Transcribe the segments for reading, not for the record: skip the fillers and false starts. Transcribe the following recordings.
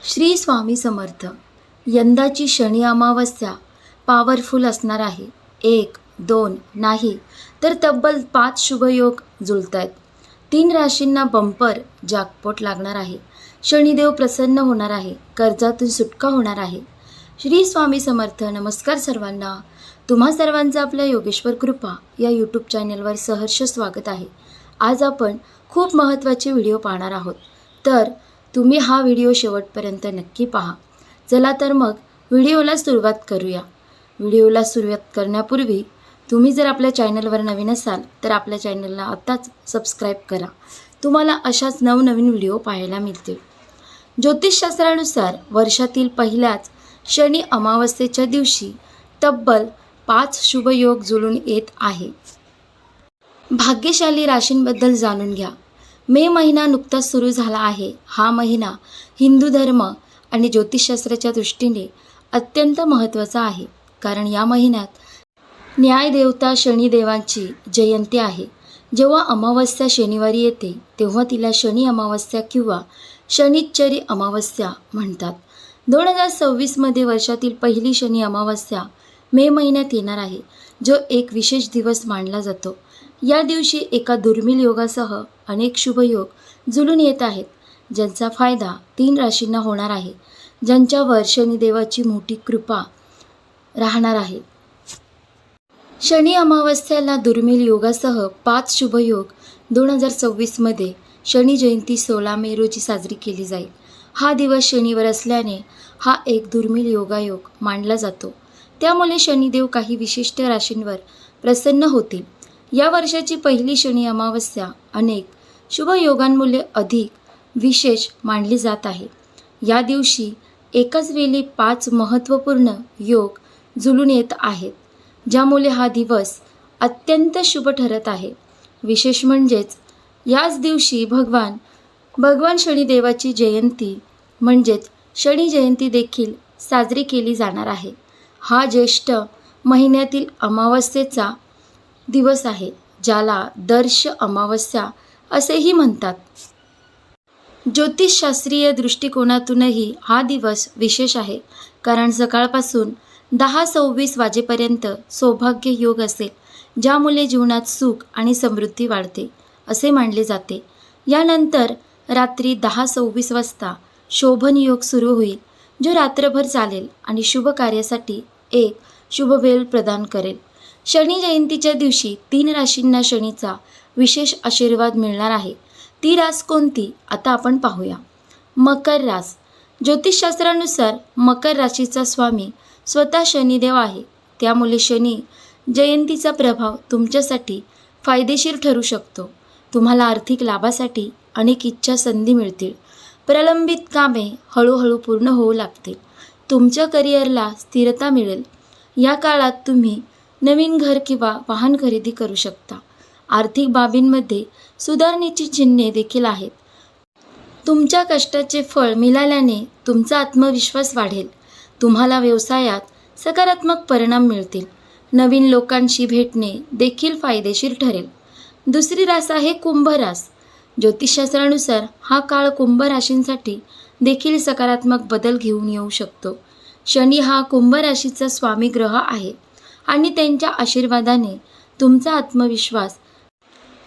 श्री स्वामी समर्थ. यंदाची शनी अमावस्या पॉवरफुल असणार आहे. 1, 2 नाही तर तब्बल 5 शुभयोग जुळत आहेत. 3 राशींना बंपर जॅकपॉट लागणार आहे. शनिदेव प्रसन्न होणार आहे. कर्जातून सुटका होणार आहे. श्री स्वामी समर्थ. नमस्कार सर्वांना. तुम्हा सर्वांचं आपल्या योगेश्वर कृपा या यूट्यूब चॅनलवर सहर्ष स्वागत आहे. आज आपण खूप महत्त्वाचे व्हिडिओ पाहणार आहोत, तर तुम्ही हा व्हिडिओ शेवटपर्यंत नक्की पहा. चला तर मग व्हिडिओला सुरुवात करूया. व्हिडिओला सुरुवात करण्यापूर्वी तुम्ही जर आपल्या चॅनलवर नवीन असाल तर आपल्या चॅनलला आत्ताच सबस्क्राईब करा. तुम्हाला अशाच नवनवीन व्हिडिओ पाहायला मिळतील. ज्योतिषशास्त्रानुसार वर्षातील पहिल्याच शनी अमावस्येच्या दिवशी तब्बल 5 शुभयोग जुळून येत आहे. भाग्यशाली राशींबद्दल जाणून घ्या. मे महिना नुकताच सुरू झाला आहे. हा महिना हिंदू धर्म आणि ज्योतिषशास्त्राच्या दृष्टीने अत्यंत महत्त्वाचा आहे, कारण या महिन्यात न्यायदेवता शनिदेवांची जयंती आहे. जेव्हा अमावस्या शनिवारी येते तेव्हा तिला शनी अमावस्या किंवा शनिच्चरी अमावस्या म्हणतात. 2026मध्ये वर्षातील पहिली शनी अमावस्या मे महिन्यात येणार आहे, जो एक विशेष दिवस मानला जातो. या दिवशी एका दुर्मिळ योगासह अनेक शुभयोग जुळून येत आहेत, ज्यांचा फायदा 3 राशींना होणार आहे, ज्यांच्यावर शनिदेवाची मोठी कृपा राहणार आहे. शनी अमावस्येला दुर्मिळ योगासह 5 शुभयोग 2026मध्ये शनी जयंती 16 मे रोजी साजरी केली जाईल. हा दिवस शनिवार असल्याने हा एक दुर्मिळ योगायोग मानला जातो. त्यामुळे शनिदेव काही विशिष्ट राशींवर प्रसन्न होतील. या वर्षाची पहिली शनी अमावस्या अनेक शुभयोगांमुळे अधिक विशेष मानली जात आहे. या दिवशी एकाच वेळी 5 महत्त्वपूर्ण योग जुळून येत आहेत, ज्यामुळे हा दिवस अत्यंत शुभ ठरत आहे. विशेष म्हणजेच याच दिवशी भगवान शनिदेवाची जयंती म्हणजेच शनी जयंती देखील साजरी केली जाणार आहे. हा ज्येष्ठ महिन्यातील अमावस्येचा दिवस आहे, ज्याला दर्श अमावस्या असेही म्हणतात. ज्योतिषशास्त्रीय दृष्टिकोनातूनही हा दिवस विशेष आहे, कारण सकाळपासून 10:26 वाजेपर्यंत सौभाग्य योग असेल, ज्यामुळे जीवनात सुख आणि समृद्धी वाढते असे मानले जाते. यानंतर रात्री 10:26 वाजता शोभन योग सुरू होईल, जो रात्रभर चालेल आणि शुभ कार्यासाठी एक शुभ वेळ प्रदान करेल. शनी जयंतीच्या दिवशी 3 राशींना शनीचा विशेष आशीर्वाद मिळणार आहे. ती रास कोणती आता आपण पाहूया. मकर रास. ज्योतिषशास्त्रानुसार मकर राशीचा स्वामी स्वतः शनिदेव आहे. त्यामुळे शनी जयंतीचा प्रभाव तुमच्यासाठी फायदेशीर ठरू शकतो. तुम्हाला आर्थिक लाभासाठी अनेक इच्छा संधी मिळतील. प्रलंबित कामे हळूहळू पूर्ण होऊ लागतील. तुमच्या करिअरला स्थिरता मिळेल. या काळात तुम्ही नवीन घर किंवा वाहन खरेदी करू शकता. आर्थिक बाबींमध्ये सुधारणेची चिन्हे देखील आहेत. तुमच्या कष्टाचे फळ मिळाल्याने तुमचा आत्मविश्वास वाढेल. तुम्हाला व्यवसायात सकारात्मक परिणाम मिळतील. नवीन लोकांशी भेटणे देखील फायदेशीर ठरेल. दुसरी रास आहे कुंभ रास. ज्योतिषशास्त्रानुसार हा काळ कुंभ राशींसाठी देखील सकारात्मक बदल घेऊन येऊ शकतो. शनी हा कुंभ राशीचा स्वामी ग्रह आहे आणि त्यांच्या आशीर्वादाने तुमचा आत्मविश्वास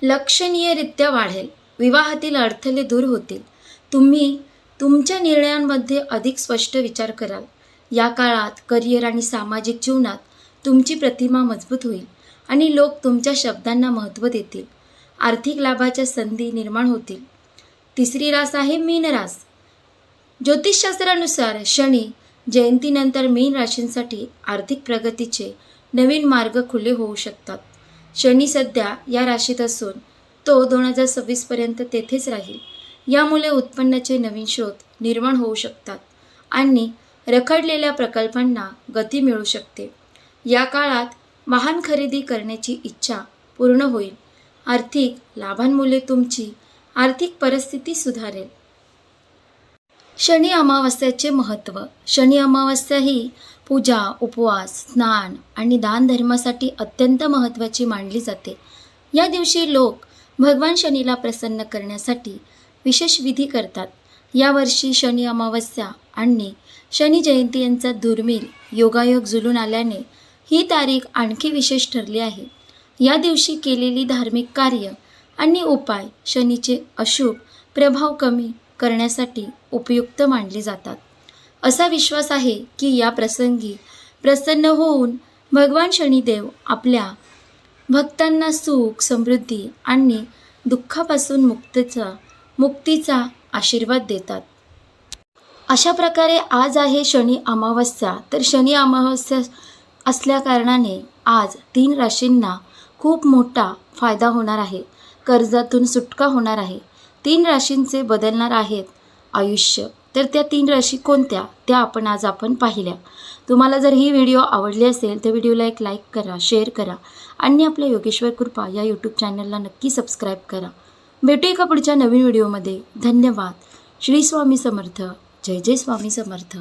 लक्षणीयरित्या वाढेल. विवाहातील अडथळे दूर होतील. तुम्ही तुमच्या निर्णयांमध्ये अधिक स्पष्ट विचार कराल. या काळात करिअर आणि सामाजिक जीवनात तुमची प्रतिमा मजबूत होईल आणि लोक तुमच्या शब्दांना महत्त्व देतील. आर्थिक लाभाच्या संधी निर्माण होतील. तिसरी रास आहे मीन रास. ज्योतिषशास्त्रानुसार शनी जयंतीनंतर मीन राशींसाठी आर्थिक प्रगतीचे नवीन मार्ग खुले होऊ शकतात. शनी सध्या या राशीत असून तो 2026पर्यंत तेथेच राहील. यामुळे उत्पन्नाचे नवीन स्रोत निर्माण होऊ शकतात आणि रखडलेल्या प्रकल्पांना गती मिळू शकते. या काळात वाहन खरेदी करण्याची इच्छा पूर्ण होईल. आर्थिक लाभांमुळे तुमची आर्थिक परिस्थिती सुधारेल. शनी अमावस्येचे महत्त्व. शनी अमावस्या ही पूजा, उपवास, स्नान आणि दानधर्मासाठी अत्यंत महत्त्वाची मानली जाते. या दिवशी लोक भगवान शनीला प्रसन्न करण्यासाठी विशेष विधी करतात. यावर्षी शनी अमावस्या आणि शनी जयंती यांचा दुर्मिळ योगायोग जुळून आल्याने ही तारीख आणखी विशेष ठरली आहे. या दिवशी केलेली धार्मिक कार्य आणि उपाय शनीचे अशुभ प्रभाव कमी करण्यासाठी उपयुक्त मानली जातात. असा विश्वास आहे की या प्रसंगी प्रसन्न होऊन भगवान शनिदेव आपल्या भक्तांना सुख, समृद्धी आणि दुःखापासून मुक्तीचा आशीर्वाद देतात. अशा प्रकारे आज आहे शनी अमावस्या. तर शनी अमावस्या असल्याकारणाने आज 3 राशींना खूप मोठा फायदा होणार आहे. कर्जातून सुटका होणार आहे. 3 राशींचे बदलणार आहेत आयुष्य. तर त्या 3 राशी कोणत्या त्या आपण पाहिल्या. तुम्हाला जर ही व्हिडिओ आवडली असेल तर व्हिडिओला एक लाईक करा, शेअर करा आणि आपल्या योगेश्वर कृपा या यूट्यूब चॅनलला नक्की सबस्क्राईब करा. भेटू एका पुढच्या नवीन व्हिडिओमध्ये. धन्यवाद. श्री स्वामी समर्थ. जय जय स्वामी समर्थ.